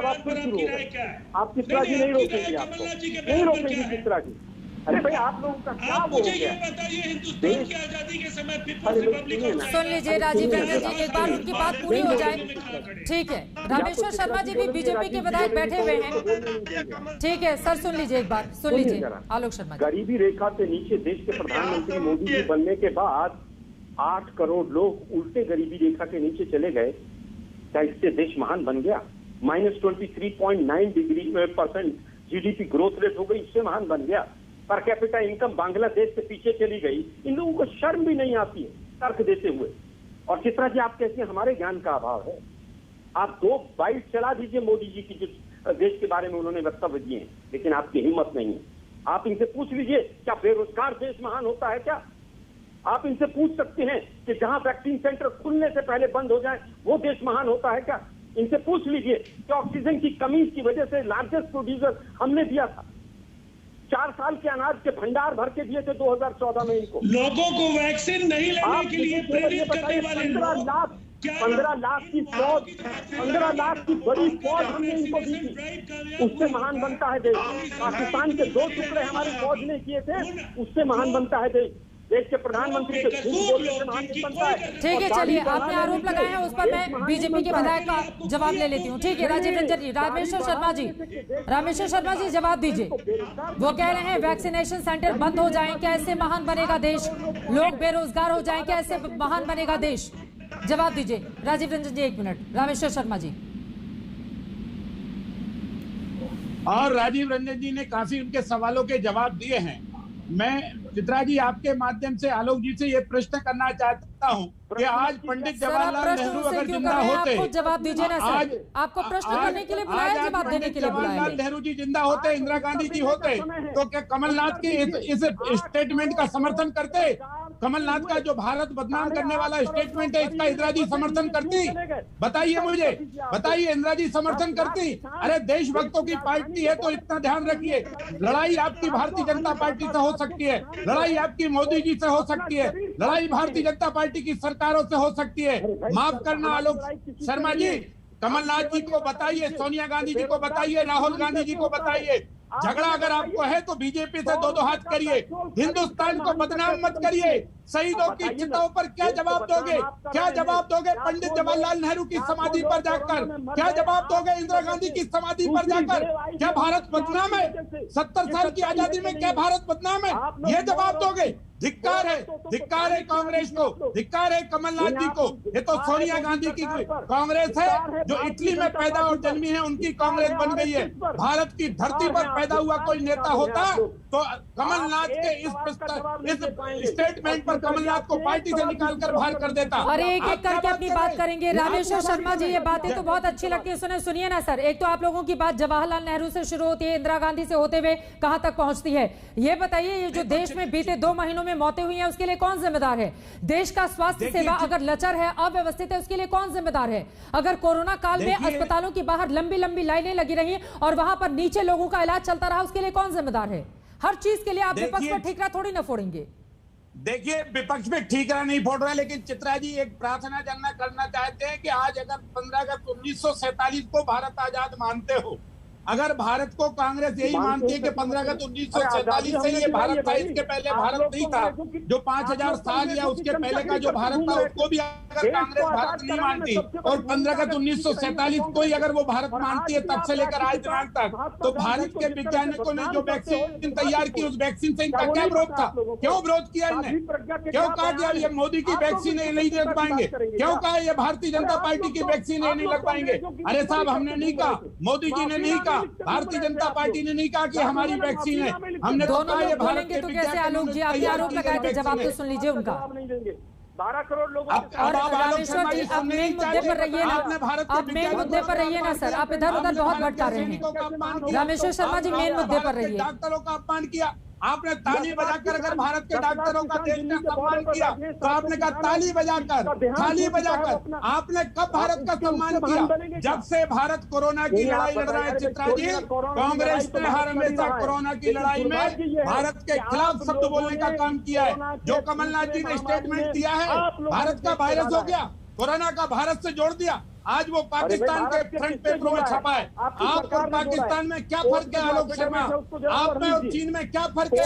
हवा फिर शुरू हो गई। आप चित्रा जी नहीं रोकेंगे, आपको नहीं रोकेंगे चित्रा जी। अरे भाई आप लोगों का क्या वो हो गया? बताइए हिंदुस्तान की आजादी के समय सुन लीजिए राजीव रंजन जी, एक बार उनकी बात पूरी हो जाए। ठीक है, रामेश्वर शर्मा जी भी बीजेपी के विधायक बैठे हुए हैं। ठीक है सर, सुन लीजिए, एक बार सुन लीजिए आलोक शर्मा जी। गरीबी रेखा से नीचे देश के प्रधानमंत्री मोदी जी बनने के बाद 8 करोड़ लोग उल्टे गरीबी रेखा के नीचे चले गए। क्या इससे देश महान बन गया? -23.9% GDP ग्रोथ रेट हो गई, इससे महान बन गया? पर कैपिटा इनकम बांग्लादेश से पीछे चली गई। इन लोगों को शर्म भी नहीं आती है तर्क देते हुए। और चित्रा जी आप कहते हैं हमारे ज्ञान का अभाव है। आप 2 बाइट चला दीजिए मोदी जी की जो देश के बारे में उन्होंने वक्तव्य दिए हैं, लेकिन आपकी हिम्मत नहीं है। आप इनसे पूछ लीजिए क्या बेरोजगार देश महान होता है क्या? आप इनसे पूछ सकते हैं कि जहां वैक्सीन सेंटर खुलने से पहले बंद हो जाए वो देश महान होता है क्या? इनसे पूछ लीजिए कि ऑक्सीजन की कमी की वजह से लार्जेस्ट प्रोड्यूसर हमने दिया था। 4 साल के अनाज के भंडार भर के दिए थे 2014 में इनको। लोगों को वैक्सीन नहीं लेने के लिए प्रेरित करने वाले 15 लाख की फौज, 15 लाख की बड़ी फौज हमने इनको दी थी। उससे महान बनता है देश। पाकिस्तान के 2 टुकड़े हमारी फौज ने किए थे, उससे महान बनता है देश। देश के प्रधानमंत्री के झूठ बोलने से महान बनता है। ठीक है, चलिए आपने आरोप लगाए हैं उस पर मैं बीजेपी के विधायक का जवाब ले लेती हूँ। ठीक है राजीव रंजन जी, रामेश्वर शर्मा जी जवाब दीजिए। वो कह रहे हैं वैक्सीनेशन सेंटर बंद हो जाएं, क्या इससे महान बनेगा देश? लोग बेरोजगार हो जाएं, क्या इससे महान बनेगा देश? जवाब दीजिए राजीव रंजन जी, 1 मिनट। रामेश्वर शर्मा जी। और राजीव रंजन जी ने काफी उनके सवालों के जवाब दिए हैं। मैं चित्रा जी आपके माध्यम से आलोक जी से ये प्रश्न करना चाहता हूँ कि आज पंडित जवाहरलाल नेहरू अगर जिंदा होते, आपको जवाब दीजिए ना सर, आपको प्रश्न करने के लिए बुलाया, जवाब देने के लिए बुलाया। जवाहरलाल नेहरू जी जिंदा होते, इंदिरा गांधी जी होते, तो क्या कमलनाथ के इस स्टेटमेंट का समर्थन करते? कमलनाथ का जो भारत बदनाम करने वाला स्टेटमेंट है, इसका इंदिरा जी समर्थन करती? बताइए मुझे, बताइए इंदिरा जी समर्थन करती? अरे देशभक्तों की पार्टी है तो इतना ध्यान रखिए, लड़ाई आपकी भारतीय जनता पार्टी से हो सकती है, लड़ाई आपकी मोदी जी से हो सकती है, लड़ाई भारतीय जनता पार्टी की सरकारों से हो सकती है। माफ करना आलोक शर्मा जी, कमलनाथ जी को बताइए, सोनिया गांधी जी को बताइए, राहुल गांधी जी को बताइए, झगड़ा अगर आपको है तो बीजेपी से 2-2 हाथ करिए, हिंदुस्तान को बदनाम मत करिए। शहीदों की चिताओं पर क्या जवाब दोगे? क्या जवाब दोगे पंडित जवाहरलाल नेहरू की समाधि पर जाकर? क्या जवाब दोगे इंदिरा गांधी की समाधि पर जाकर? क्या भारत बदनाम है? 70 साल की आजादी में क्या भारत बदनाम है? ये जवाब दोगे? धिक्कार है कांग्रेस को, धिक्कार है कमलनाथ जी को। ये तो सोनिया गांधी की कांग्रेस है जो इटली में पैदा और जन्मी है, उनकी कांग्रेस बन गई है। भारत की धरती पर पैदा हुआ कोई नेता होता तो कमलनाथ के इस स्टेटमेंट पर कमलनाथ को पार्टी से निकालकर बाहर कर देता। और एक एक करके अपनी बात करेंगे। रामेश्वर शर्मा जी, ये बातें तो बहुत अच्छी लगती है, सुनिए ना सर। एक तो आप लोगों की बात जवाहरलाल नेहरू से शुरू होती है, इंदिरा गांधी से होते हुए कहां तक पहुंचती है? ये बताइए, ये जो देश में बीते 2 महीनों में मौतें हुई हैं, उसके लिए कौन जिम्मेदार है? देश का स्वास्थ्य सेवा अगर लचर है, अव्यवस्थित है, उसके लिए कौन जिम्मेदार है? अगर कोरोना काल में अस्पतालों की बाहर लंबी लंबी लाइनें लगी रही और वहां पर नीचे लोगों का इलाज चलता रहा, उसके लिए कौन जिम्मेदार है? हर चीज के लिए आप विपक्ष पर ठीकरा थोड़ी ना फोड़ेंगे। देखिए विपक्ष में ठीकरा नहीं फोड़ रहा, लेकिन चित्रा जी एक प्रार्थना करना चाहते हैं कि आज अगर 15 अगस्त 1947 को भारत आजाद मानते हो, अगर भारत को कांग्रेस यही मानती है कि 15 अगस्त 1947 से ये भारत था, इसके पहले भारत नहीं था, जो 5000 साल या उसके पहले का जो भारत था उसको भी अगर कांग्रेस भारत नहीं मानती और 15 अगस्त 1947 को ही अगर वो भारत मानती है तब से लेकर आज दिनांक तक, तो भारत के वैज्ञानिकों ने जो वैक्सीन तैयार की उस वैक्सीन से इनका क्या विरोध था? क्यों विरोध किया इन्हें? क्यों कहा कि ये मोदी की वैक्सीन नहीं लग पाएंगे? क्यों कहा ये भारतीय जनता पार्टी की वैक्सीन नहीं लग पाएंगे? अरे साहब, हमने नहीं कहा, मोदी जी ने नहीं कहा, भारतीय जनता पार्टी ने नहीं कहा कि हमारी वैक्सीन है, हमने तो कहा ये भारत के तो कैसे? आलोक जी आपने आरोप लगाए थे, जवाब तो सुन लीजिए उनका। 12 करोड़ लोगों और रामेश्वर जी, आप मेन मुद्दे पर रहिए ना, आप मेन मुद्दे पर रहिए ना सर, आप इधर उधर बहुत भटका रहे हैं। रामेश्वर शर्मा जी मेन मुद्दे पर रहिए। डॉक्टरों का अपमान किया आपने, ताली बजाकर अगर भारत के डॉक्टरों का देश ने सम्मान किया तो आपने कहा ताली बजाकर, थाली बजाकर। आपने कब भारत का सम्मान किया? जब से भारत कोरोना की लड़ाई लड़ रहा है चित्रा जी, कांग्रेस ने हर हमेशा कोरोना की लड़ाई में भारत के खिलाफ शब्द बोलने का काम किया है। जो कमलनाथ जी ने स्टेटमेंट दिया है, भारत का वायरस हो गया, कोरोना का भारत से जोड़ दिया, आज वो पाकिस्तान के फ्रंट पेपरों में छपा है। आप और पाकिस्तान में क्या फर्क है आलोक शर्मा? आप में और चीन में क्या फर्क है?